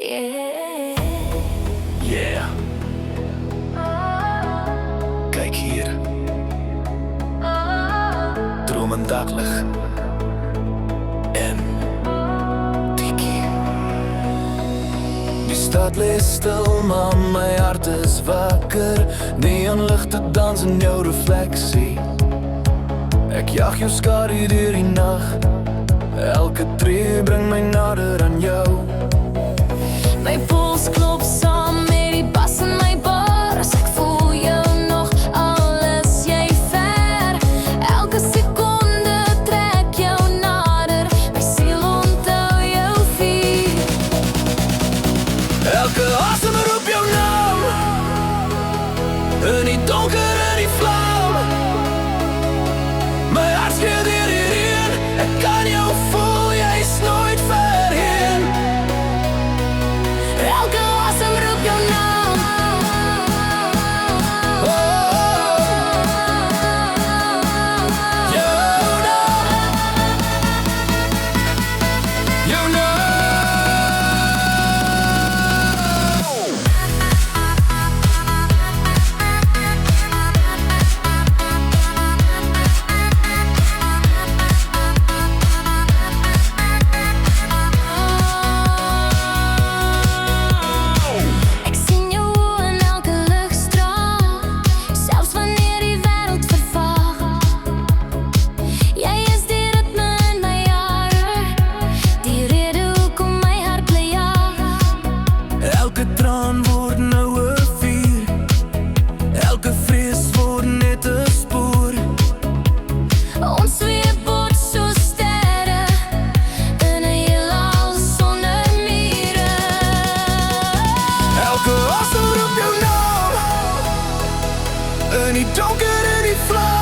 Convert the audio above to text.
Yeah. Yeah. Kijk hier. Dromen daglicht. En Tiki. Die stad leest stil, man, my hart is wakker. Neonligte dans in jou refleksie. Ek jag jou skadu deur die nacht. Elke tree bring my nader aan jou. My pols klop saam met die bas in my bors. Ek voel jou nog, al is jy ver. Elke sekonde trek jou nader. My siel onthou jou vier. Elke asem roep jou naam. In die donker, in die vlam. My hart skeer deur die reën. Ek kan jou voel, jy's nooit verheen. Elke asem roep jou naam. Oh, jou naam. Jou naam. Ek sien jou in elke ligstraal, selfs wanneer die wêreld vervaag. Jy is die ritme in my jare, die rede hoekom my hart bly jag. Elke traan word nou 'n vuur. Elke vrees word net 'n spoor. Ons twee bot so sterre in 'n heelal sonder mure. Elke asem roep jou naam. In die donker, in die vlam.